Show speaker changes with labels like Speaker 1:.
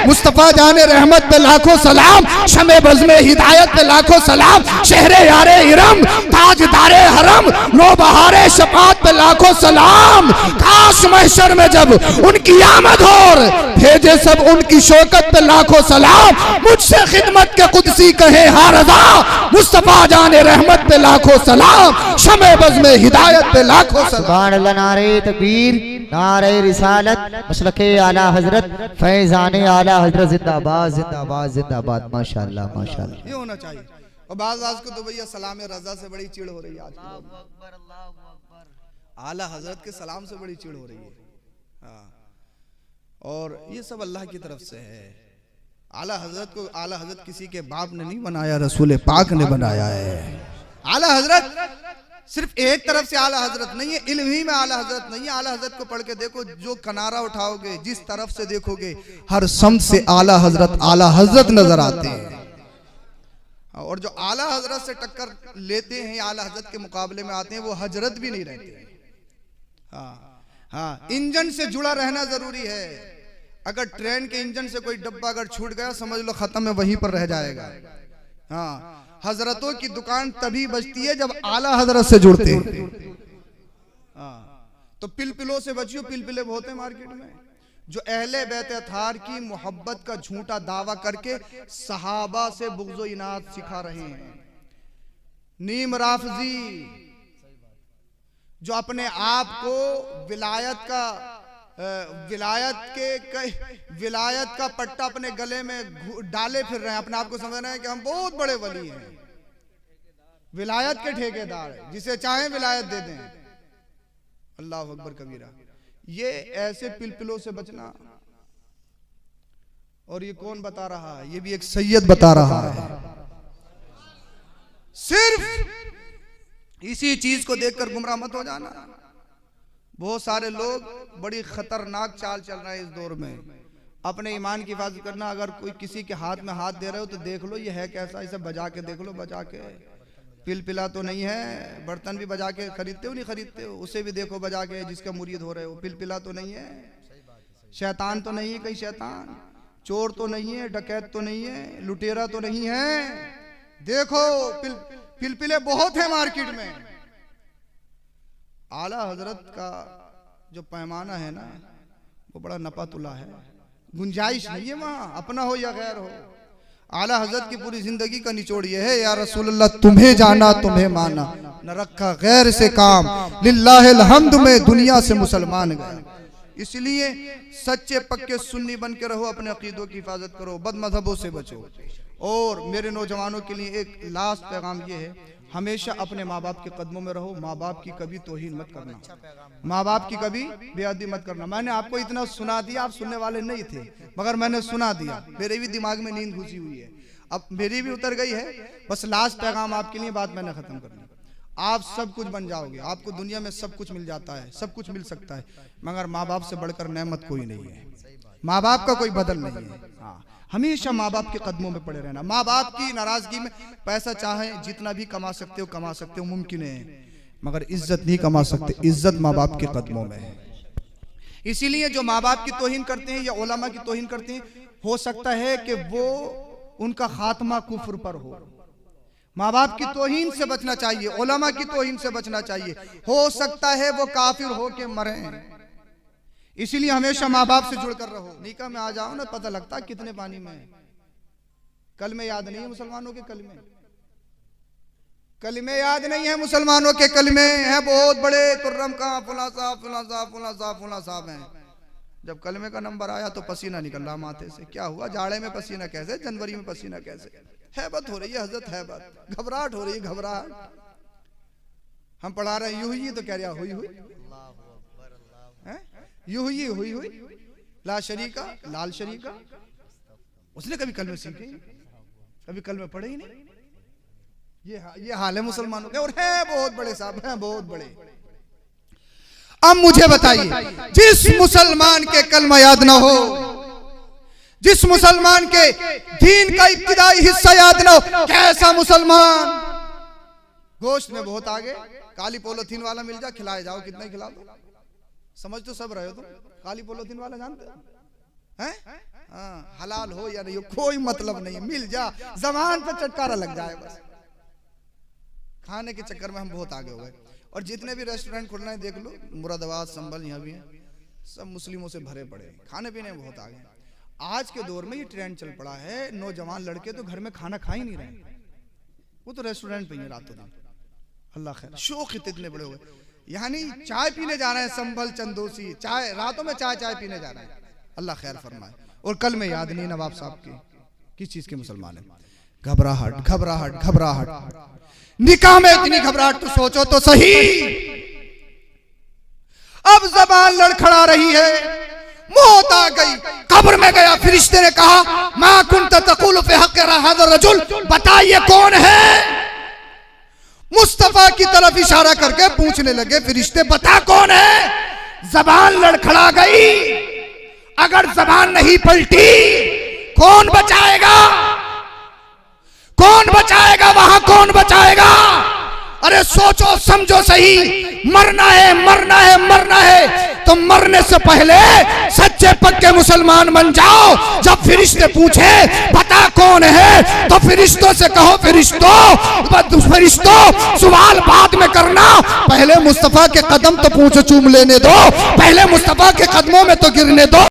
Speaker 1: मुस्तफ़ा जाने रहमत पे लाखों सलाम, शमे बज़्मे हिदायत पे लाखों सलाम, शहरे यारे इरम ताजदारे हरम नो बहारे शफात पे लाखों सलाम। काश महशर में जब उनकी आमद हो भेजे सब उनकी शौकत पे लाखों सलाम। मुझसे खिदमत के कुदसी कहे हाँ रज़ा, मुस्तफ़ा जाने रहमत पे लाखों सलाम, शमे बज़्मे हिदायत पे लाखों सलाम।
Speaker 2: सुभान अल्लाह, नारे तकबीर, नारे रिसालत, मसलके आला हजरत, फैज़ाने आला हजरत, जिंदाबाद जिंदाबाद जिंदाबाद। माशाअल्लाह माशाअल्लाह,
Speaker 1: ये होना चाहिए। और बाज़ को तो भैया सलाम रज़ा से बड़ी चिड़ हो रही है आज, आला हजरत के सलाम से बड़ी चिड़ हो रही है। हाँ, और ये सब अल्लाह की तरफ से है। आला हजरत को आला हजरत किसी के बाप ने नहीं बनाया, रसूल पाक ने बनाया है। आला हजरत सिर्फ एक तरफ से आला हजरत नहीं है, इल्म ही में आला हजरत नहीं है। आला हजरत को पढ़ के देखो, जो किनारा उठाओगे, जिस तरफ से देखोगे, हर सम से आला हजरत नजर आते हैं। और जो आला हजरत से टक्कर लेते हैं, आला हजरत के मुकाबले में आते हैं, वो हजरत भी नहीं रहते। हाँ, इंजन से जुड़ा रहना जरूरी है। अगर ट्रेन के इंजन से कोई डब्बा अगर छूट गया, समझ लो खत्म है, वहीं पर रह जाएगा। हाँ, हजरतों की दुकान तभी बचती है जब आला हजरत से जुड़ते हैं। तो पिलपिलों से बचियो, पिलपिले बहुत हैं मार्केट में, जो अहले बैत अथार की मोहब्बत का झूठा दावा करके सहाबा से बुग़्ज़ व इनात सिखा रहे हैं। नीम राफजी जो अपने आप को विलायत का पट्टा अपने गले में डाले फिर रहे हैं, अपने आप को समझ रहे हैं कि हम बहुत बड़े वली हैं, विलायत के ठेकेदार हैं, जिसे चाहें विलायत दे दें। अल्लाह अकबर कबीरा। ये ऐसे पिलपिलों से बचना। और ये कौन बता रहा है? ये भी एक सैयद बता रहा है। सिर्फ इसी चीज को देखकर गुमराह मत हो जाना। बहुत सारे लोग बड़ी खतरनाक चाल चल रहे हैं इस दौर में। अपने ईमान की हिफाजत करना। अगर कोई किसी के हाथ में हाथ दे रहे हो तो देख लो ये है कैसा, इसे बजा के देख लो, बजा के। पिलपिला तो नहीं है, बर्तन भी बजा के खरीदते हो नहीं खरीदते हो, उसे भी देखो बजा के, जिसका मुरीद हो रहे हो। पिलपिला तो नहीं है, शैतान तो नहीं है, कहीं शैतान, चोर तो नहीं है, डकैत तो नहीं है, लुटेरा तो नहीं है। देखो पिलपिले बहुत है मार्केट में। आला हजरत का जो पैमाना है ना, वो बड़ा नपा तुला है, गुंजाइश नहीं है वहां, अपना हो या गैर हो। आला हजरत की पूरी जिंदगी का निचोड़ ये है, या रसूलल्लाह तुम्हें जाना तुम्हें माना, न रखा गैर से काम, लिल्लाहिल हम्द में दुनिया से मुसलमान गए। इसलिए सच्चे पक्के सुन्नी बन के रहो, अपने अकीदों की हिफाजत करो, बद मजहबों से बचो। और मेरे नौजवानों के लिए एक लास्ट पैगाम ये है, हमेशा अपने माँ बाप के कदमों में रहो। माँ बाप की कभी तौहीन मत करना, माँ बाप की कभी बेअदबी मत करना। मैंने आपको इतना सुना दिया, आप सुनने वाले नहीं थे, मगर मैंने सुना दिया, मेरे भी दिमाग में नींद घुसी हुई है, अब मेरी भी उतर गई है। बस लास्ट पैगाम आपके लिए, बात मैंने खत्म करनी। आप सब कुछ बन जाओगे, आपको दुनिया में सब कुछ मिल जाता है, सब कुछ मिल सकता है, मगर माँ बाप से बढ़कर नेमत कोई नहीं है। माँ बाप का कोई बदल नहीं है। हाँ, हमेशा माँ बाप के कदमों में पड़े रहना। माँ बाप की नाराजगी में पैसा चाहे जितना भी कमा सकते हो मुमकिन है, मगर इज्जत नहीं कमा सकते। इज्जत माँ बाप के कदमों में है। इसीलिए जो माँ बाप की तौहीन करते हैं या उलमा की तौहीन करते हैं, हो सकता है कि वो उनका खात्मा कुफ्र पर हो। माँ बाप की तौहीन से बचना चाहिए, उलमा की तौहीन से बचना चाहिए। हो सकता है वो काफिर हो के मरे। इसीलिए हमेशा माँ बाप से जुड़कर रहो। निकाह में आ जाओ ना, पता लगता कितने पानी में। कलमे याद नहीं है मुसलमानों के, कलमे याद नहीं है मुसलमानों के, कलमे हैं बहुत बड़े, तुर्रम का फुला साहब फुला साहब फुला साहब फुला साहब हैं। जब कलमे का नंबर आया तो पसीना निकल रहा माथे से। क्या हुआ? जाड़े में पसीना कैसे, जनवरी में पसीना कैसे? हैबत हो रही है हजरत, हैबत, घबराहट हो रही है, घबराहट। हम पढ़ा रहे यूं ही तो कह रहा हुई हुई, यूं ही हुई हुई, ला शरीका लाल शरीका। उसने कभी कलमे सीखे, कभी कलमे पढ़े ही नहीं। ये हाल है मुसलमानों का। और है बहुत बड़े साहब, हैं बहुत बड़े। अब मुझे बताइए, जिस मुसलमान के कलमा याद ना हो, जिस मुसलमान के दीन का इब्तिदाई हिस्सा याद ना हो, कैसा मुसलमान? गोश्त में बहुत आगे, काली पॉलिथीन वाला मिल जा, खिलाए जाओ, कितना ही खिला दो। समझ तो सब रहे हो तुम। काली पॉलिथीन वाला जानते हैं? हाँ, हलाल हो या नहीं हो कोई मतलब नहीं, मिल जा, जबान पे चटकारा लग जाए बस। खाने के चक्कर में हम बहुत आगे हो गए। और जितने भी रेस्टोरेंट खुल रहे हैं देख लो, मुरादाबाद, संभल, यहाँ भी हैं, सब मुस्लिमों से भरे पड़े हैं, खाने पीने में बहुत आगे। आज के दौर में ये ट्रेंड चल पड़ा है, नौजवान लड़के तो घर में खाना खा ही नहीं रहे, वो तो रेस्टोरेंट पे ही रातों दिन। अल्लाह खैर, शौक इतने बड़े हुए, यानी चाय पीने जा रहे हैं, संभल चंदोसी, चाय रातों में चाय पीने जा रहे हैं। अल्लाह खैर फरमाए। और कल में याद नहीं नवाब साहब की किस चीज के मुसलमान है, घबराहट घबराहट घबराहट, निकाह में इतनी घबराहट तो सोचो तो सही। अब जबान लड़खड़ा रही है, मौत आ गई, कब्र में गया, फरिश्ते ने कहा मा कुंत तक़ूलु फी हक़्क़ि हाज़ा रजुल, बताइए कौन है। मुस्तफा की तरफ इशारा करके पूछने लगे फरिश्ते, बता कौन है। जबान लड़खड़ा गई, अगर जबान नहीं पलटी कौन बचाएगा, कौन बचाएगा, वहां कौन बचाएगा। अरे सोचो समझो सही, मरना है मरना है मरना है, तो मरने से पहले सच्चे पक्के मुसलमान बन जाओ। जब फरिश्ते पूछे पता कौन है, तो फरिश्तों से कहो फरिश्तों सवाल बाद में करना, पहले मुस्तफा के कदम तो पूछ चूम लेने दो, पहले मुस्तफा के कदमों में तो गिरने दो।